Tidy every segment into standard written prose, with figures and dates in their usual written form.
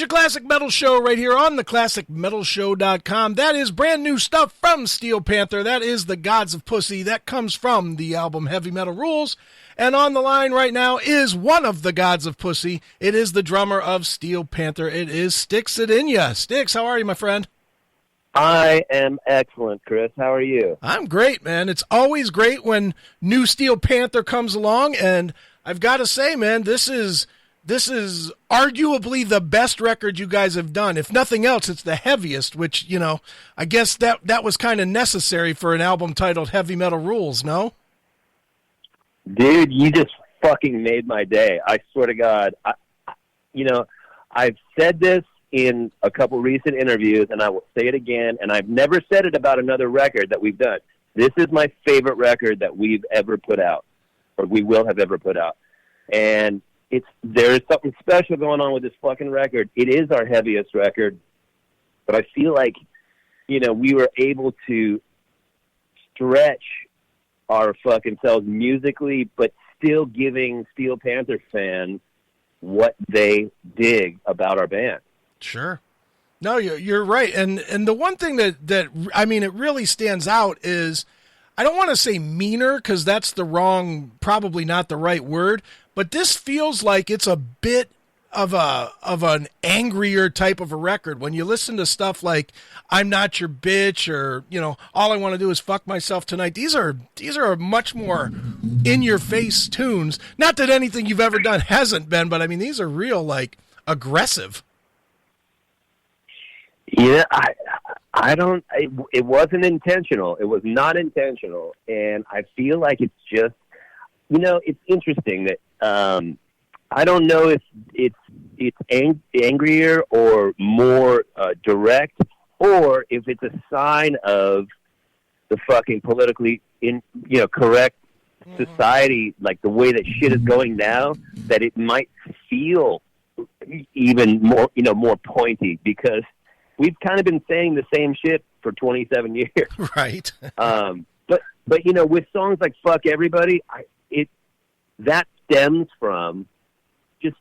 your Classic Metal Show right here on the ClassicMetalShow.com. That is brand new stuff from Steel Panther. That is The Gods of Pussy. That comes from the album Heavy Metal Rules. And on the line right now is one of the Gods of Pussy. It is the drummer of Steel Panther. It is Stix Zadinia. Stix, how are you, my friend? I am excellent, Chris. How are you? I'm great, man. It's always great when new Steel Panther comes along, and I've got to say, man, this is arguably the best record you guys have done. If nothing else, it's the heaviest, which, you know, I guess that was kind of necessary for an album titled Heavy Metal Rules, no? Dude, you just fucking made my day. I swear to God. I've said this in a couple recent interviews, and I will say it again, and I've never said it about another record that we've done. This is my favorite record that we've ever put out, or we will have ever put out. And there's something special going on with this fucking record. It is our heaviest record, but I feel like, you know, we were able to stretch our fucking selves musically, but still giving Steel Panther fans what they dig about our band. Sure. No, you're right. And the one thing that I mean, it really stands out is, I don't want to say meaner, because that's probably not the right word, but this feels like it's a bit of an angrier type of a record. When you listen to stuff like I'm Not Your Bitch, or, you know, All I Want to Do Is Fuck Myself Tonight, these are much more in-your-face tunes. Not that anything you've ever done hasn't been, but I mean, these are real, like, aggressive. Yeah, it wasn't intentional. It was not intentional. And I feel like it's just, you know, it's interesting that, I don't know if it's angrier or more direct, or if it's a sign of the fucking politically correct society, like the way that shit is going now, that it might feel even more, you know, more pointy, because we've kind of been saying the same shit for 27 years. Right. But you know, with songs like Fuck Everybody, that stems from just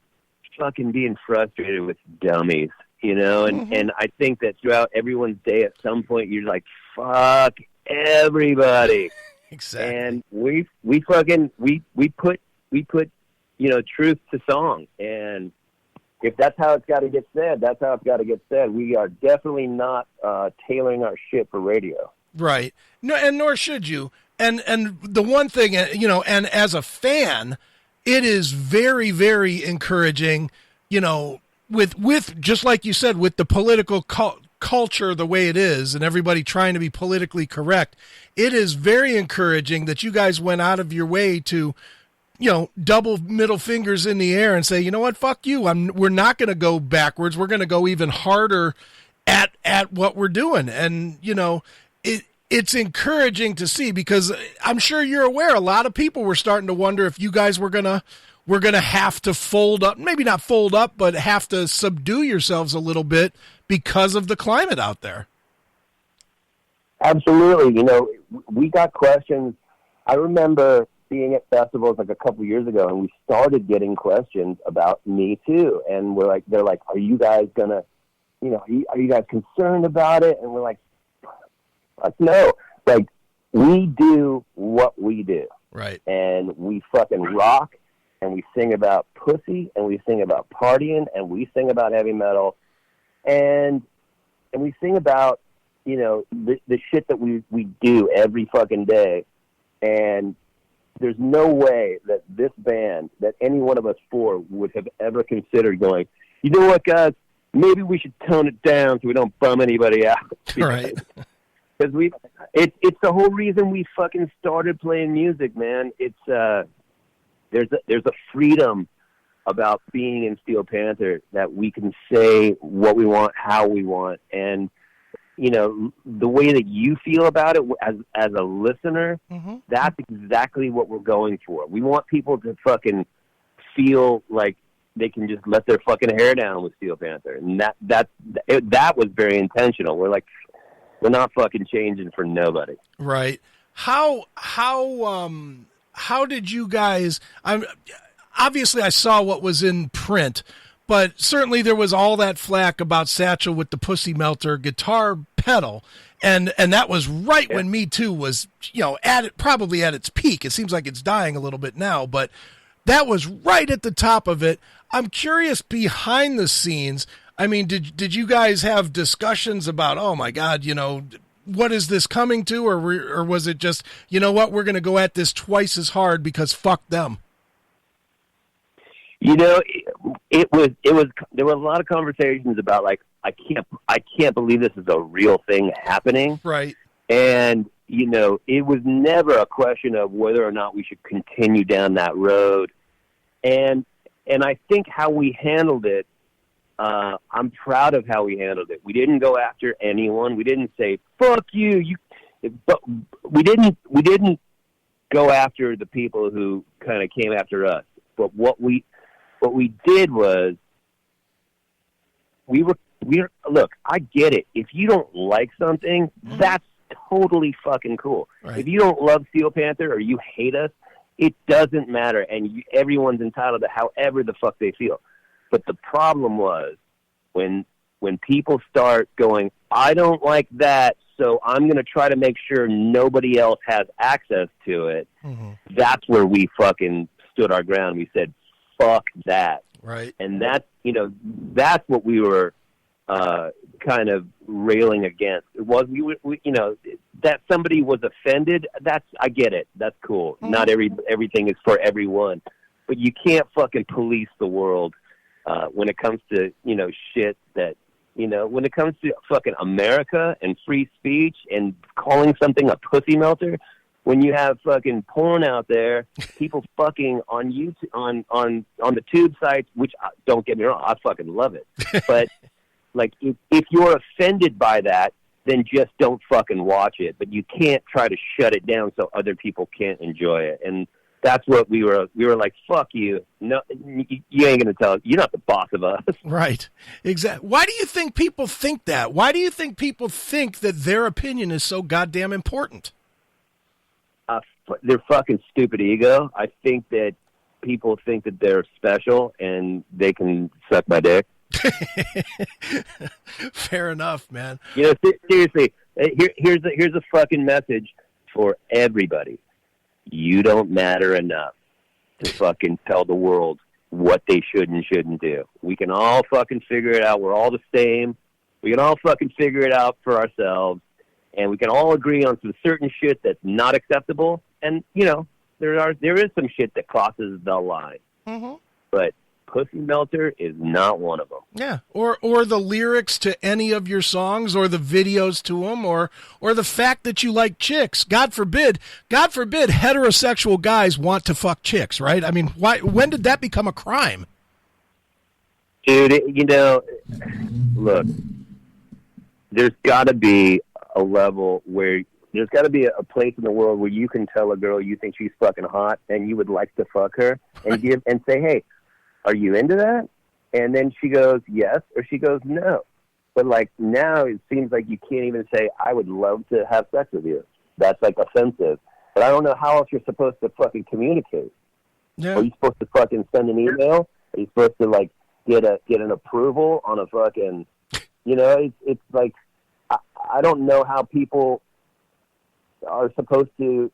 fucking being frustrated with dummies, you know? And I think that throughout everyone's day, at some point, you're like, fuck everybody. Exactly. And we put, you know, truth to song. And if that's how it's got to get said, that's how it's got to get said. We are definitely not tailoring our shit for radio. Right. No, and nor should you. And the one thing, you know, and as a fan, it is very, very encouraging, you know, with just like you said, with the political culture the way it is, and everybody trying to be politically correct, it is very encouraging that you guys went out of your way to, you know, double middle fingers in the air and say, you know what, fuck you. We're not going to go backwards. We're going to go even harder at what we're doing. And, you know, it's encouraging to see, because I'm sure you're aware, a lot of people were starting to wonder if you guys were going to have to fold up, maybe not fold up, but have to subdue yourselves a little bit because of the climate out there. Absolutely. You know, we got questions. I remember being at festivals like a couple years ago, and we started getting questions about Me Too. And they're like, are you guys gonna, you know, are you guys concerned about it? And we're like, no, like, we do what we do. Right. And we fucking rock, and we sing about pussy, and we sing about partying, and we sing about heavy metal, and we sing about, you know, the shit that we do every fucking day. And there's no way that this band, that any one of us four would have ever considered going, you know what, guys, maybe we should tone it down so we don't bum anybody out. Right. Because it's the whole reason we fucking started playing music, man. It's there's a freedom about being in Steel Panther that we can say what we want, how we want, and you know, the way that you feel about it as a listener, that's exactly what we're going for. We want people to fucking feel like they can just let their fucking hair down with Steel Panther, and that was very intentional. We're like, we're not fucking changing for nobody. Right. How did you guys? Obviously I saw what was in print, but certainly there was all that flack about Satchel with the Pussy Melter guitar pedal. And that was right when Me Too was, probably at its peak. It seems like it's dying a little bit now, but that was right at the top of it. I'm curious, behind the scenes, I mean, did you guys have discussions about, oh my God, what is this coming to, or was it just, you know what, we're going to go at this twice as hard because fuck them? It was there were a lot of conversations about like, I can't believe this is a real thing happening. Right. And, it was never a question of whether or not we should continue down that road. And I think how we handled it, I'm proud of how we handled it. We didn't go after anyone. We didn't say, fuck you. But we didn't go after the people who kind of came after us. But what we did was look, I get it. If you don't like something, that's totally fucking cool. Right. If you don't love Steel Panther or you hate us, it doesn't matter. And everyone's entitled to however the fuck they feel. But the problem was when people start going, I don't like that, so I'm going to try to make sure nobody else has access to it. Mm-hmm. That's where we fucking stood our ground. We said, fuck that. Right. And that's what we were kind of railing against. It was that somebody was offended. I get it. That's cool. Mm-hmm. Not everything is for everyone, but you can't fucking police the world when it comes to shit that when it comes to fucking America and free speech and calling something a pussy melter. When you have fucking porn out there, people fucking on YouTube, on the tube sites, which don't get me wrong, I fucking love it. But like, if you're offended by that, then just don't fucking watch it. But you can't try to shut it down so other people can't enjoy it. And that's what we were like, fuck you. No, you ain't gonna tell. You're not the boss of us. Right. Exactly. Why do you think people think that? Why do you think people think that their opinion is so goddamn important? Their fucking stupid ego. I think that people think that they're special and they can suck my dick. Fair enough, man. Seriously, here's a fucking message for everybody. You don't matter enough to fucking tell the world what they should and shouldn't do. We can all fucking figure it out. We're all the same. We can all fucking figure it out for ourselves. And we can all agree on some certain shit that's not acceptable. And, there is some shit that crosses the line. Mm-hmm. But Pussy Melter is not one of them. Yeah, or the lyrics to any of your songs, or the videos to them, or the fact that you like chicks. God forbid, heterosexual guys want to fuck chicks, right? I mean, when did that become a crime? Dude, look, there's got to be a level where there's got to be a place in the world where you can tell a girl you think she's fucking hot and you would like to fuck her and say, hey, are you into that? And then she goes, yes, or she goes, no. But like now it seems like you can't even say, I would love to have sex with you. That's like offensive. But I don't know how else you're supposed to fucking communicate. Yeah. Are you supposed to fucking send an email? Are you supposed to like get an approval on a fucking, it's like, I don't know how people are supposed to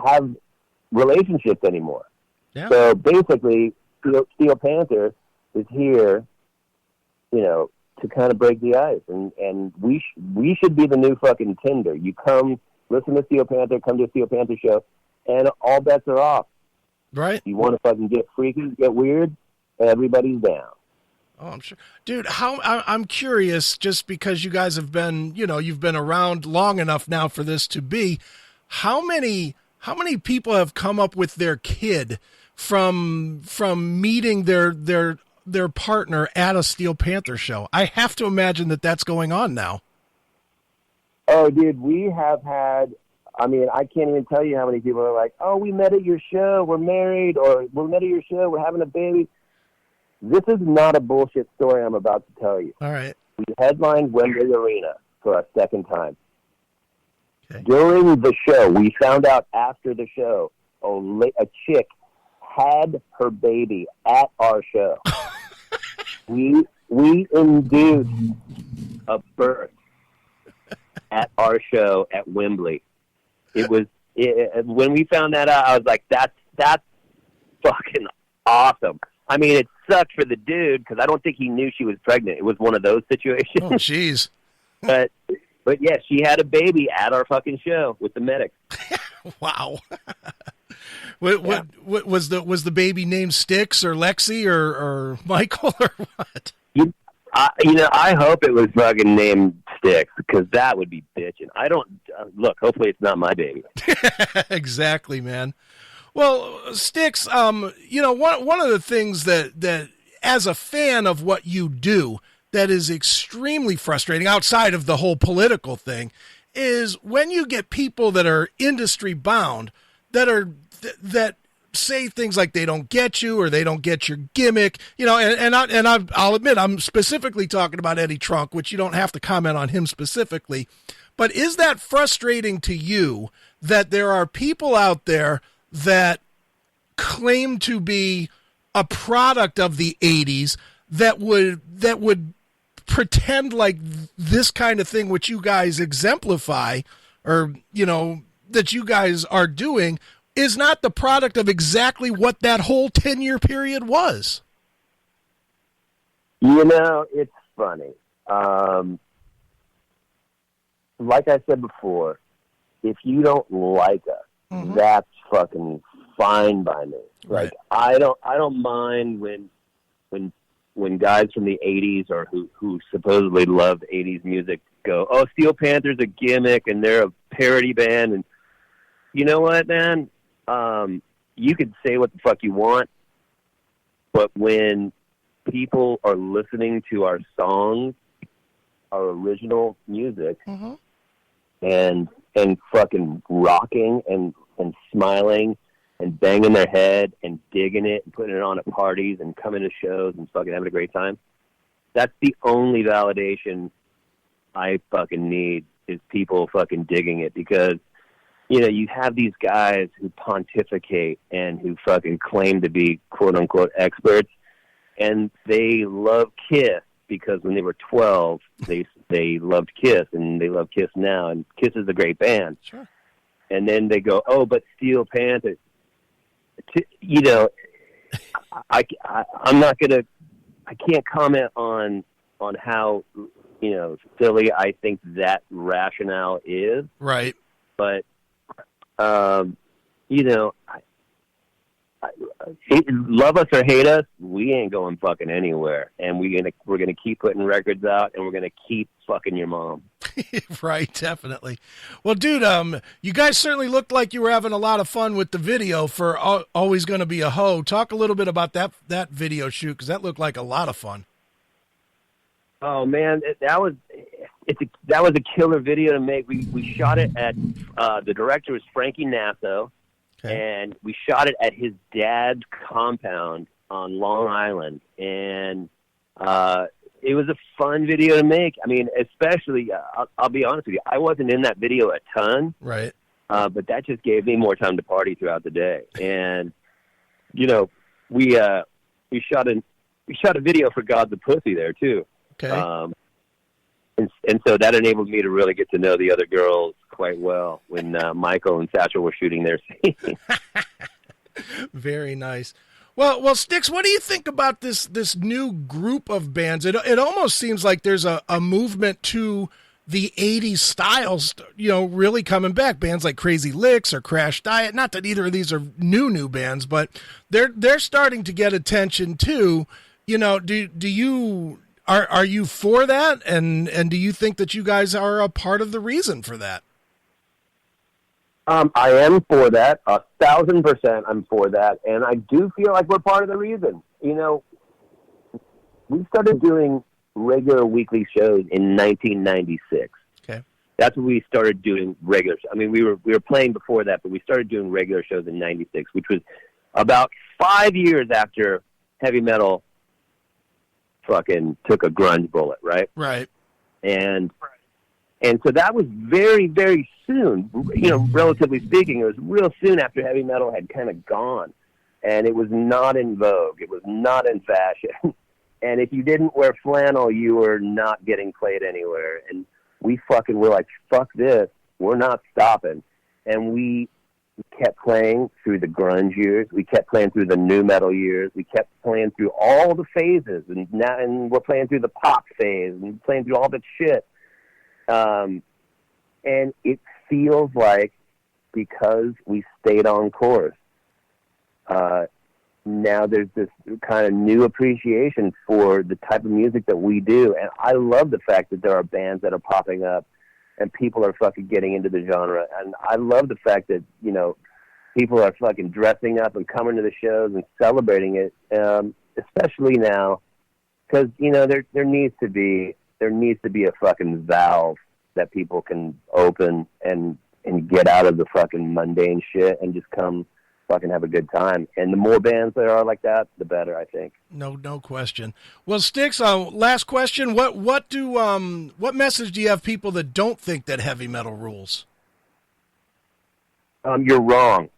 have relationships anymore. Yeah. So basically, Steel Panther is here, to kind of break the ice, and we should be the new fucking Tinder. You come, listen to Steel Panther, come to a Steel Panther show, and all bets are off. Right. You want to fucking get freaky, get weird, everybody's down. Oh, I'm sure. Dude, I'm curious, just because you guys have been, you've been around long enough now for this to be, how many people have come up with their kid from meeting their partner at a Steel Panther show? I have to imagine that that's going on now. Oh, dude, we have had, I can't even tell you how many people are like, oh, we met at your show, we're married, or we met at your show, we're having a baby. This is not a bullshit story I'm about to tell you. All right. We headlined Wembley Arena for our second time. Okay. During the show, we found out after the show, a chick had her baby at our show. We induced a birth at our show at Wembley. When we found that out, I was like, that's fucking awesome. I mean, it sucked for the dude because I don't think he knew she was pregnant. It was one of those situations. Oh, jeez. But yeah, she had a baby at our fucking show with the medics. Wow. What was the baby named Stix or Lexi or Michael or what? I hope it was fucking named Stix because that would be bitching. I don't look. Hopefully, it's not my baby. Exactly, man. Well, Stix, one of the things that as a fan of what you do that is extremely frustrating outside of the whole political thing is when you get people that are industry bound that say things like they don't get you or they don't get your gimmick, I'll admit I'm specifically talking about Eddie Trunk, which you don't have to comment on him specifically, but is that frustrating to you that there are people out there that claim to be a product of the 80s that would pretend like this kind of thing which you guys exemplify or that you guys are doing is not the product of exactly what that whole 10-year period was? It's funny. Like I said before, if you don't like us, that's fucking fine by me. Right. Like I don't mind when guys from the 80s or who supposedly loved 80s music go, oh, Steel Panther's a gimmick and they're a parody band. And you know what, man? You can say what the fuck you want, but when people are listening to our songs, our original music, and fucking rocking and smiling and banging their head and digging it and putting it on at parties and coming to shows and fucking having a great time, that's the only validation I fucking need is people fucking digging it because you have these guys who pontificate and who fucking claim to be quote-unquote experts, and they love Kiss because when they were 12, they loved Kiss, and they love Kiss now, and Kiss is a great band. Sure. And then they go, oh, but Steel Panther, I'm not going to, I can't comment on how, silly I think that rationale is. Right. But love us or hate us, we ain't going fucking anywhere, and we're gonna keep putting records out, and we're gonna keep fucking your mom. Right, definitely. Well, dude, you guys certainly looked like you were having a lot of fun with the video for Always Gonna Be a Hoe. Talk a little bit about that video shoot because that looked like a lot of fun. Oh man, that was a killer video to make. We shot it at the director was Frankie Nasso, and we shot it at his dad's compound on Long Island, and it was a fun video to make. I mean, especially I'll be honest with you, I wasn't in that video a ton, right? But that just gave me more time to party throughout the day, and we shot a video for God the Pussy there too. Okay. And so that enabled me to really get to know the other girls quite well when Michael and Satchel were shooting their scene. Very nice. Well, Stix, what do you think about this new group of bands? It almost seems like there's a movement to the 80s styles, really coming back. Bands like Crazy Licks or Crash Diet. Not that either of these are new bands, but they're starting to get attention too. Are you for that? And do you think that you guys are a part of the reason for that? I am for that. 1,000% I'm for that. And I do feel like we're part of the reason. We started doing regular weekly shows in 1996. Okay. That's when we started doing regular shows. I mean, we were playing before that, but we started doing regular shows in 96, which was about 5 years after heavy metal fucking took a grunge bullet, right? Right. And so that was very, very soon, relatively speaking, it was real soon after heavy metal had kind of gone, and it was not in vogue. It was not in fashion. And if you didn't wear flannel, you were not getting played anywhere. And we fucking were like, fuck this. We're not stopping. And we kept playing through the grunge years. We kept playing through the new metal years. We kept playing through all the phases. And we're playing through the pop phase and playing through all that shit. And it feels like because we stayed on course, now there's this kind of new appreciation for the type of music that we do. And I love the fact that there are bands that are popping up and people are fucking getting into the genre. And I love the fact that, you know, people are fucking dressing up and coming to the shows and celebrating it, especially now, because, you know, there needs to be a fucking valve that people can open and get out of the fucking mundane shit and just come fucking have a good time. And the more bands there are like that, the better, I think. No question. Well, Stix, last question. What message do you have people that don't think that heavy metal rules? You're wrong.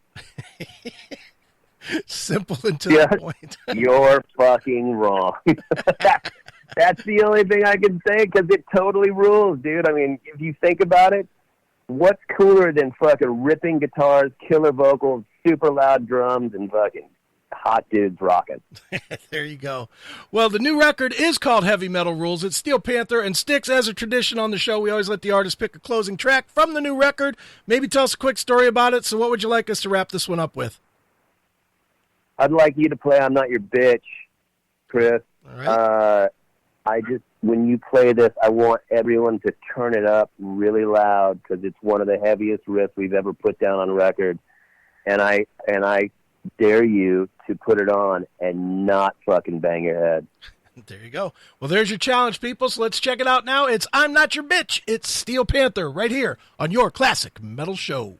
Simple and to the point. You're fucking wrong. That's the only thing I can say, because it totally rules, dude. I mean, if you think about it, what's cooler than fucking ripping guitars, killer vocals, super loud drums, and fucking hot dudes rocking? There you go. Well, the new record is called Heavy Metal Rules. It's Steel Panther and Stix. As a tradition on the show, we always let the artist pick a closing track from the new record. Maybe tell us a quick story about it. So what would you like us to wrap this one up with? I'd like you to play I'm Not Your Bitch, Chris. All right. When you play this, I want everyone to turn it up really loud, because it's one of the heaviest riffs we've ever put down on record. And I dare you to put it on and not fucking bang your head. There you go. Well, there's your challenge, people. So let's check it out now. It's I'm Not Your Bitch. It's Steel Panther right here on your Classic Metal Show.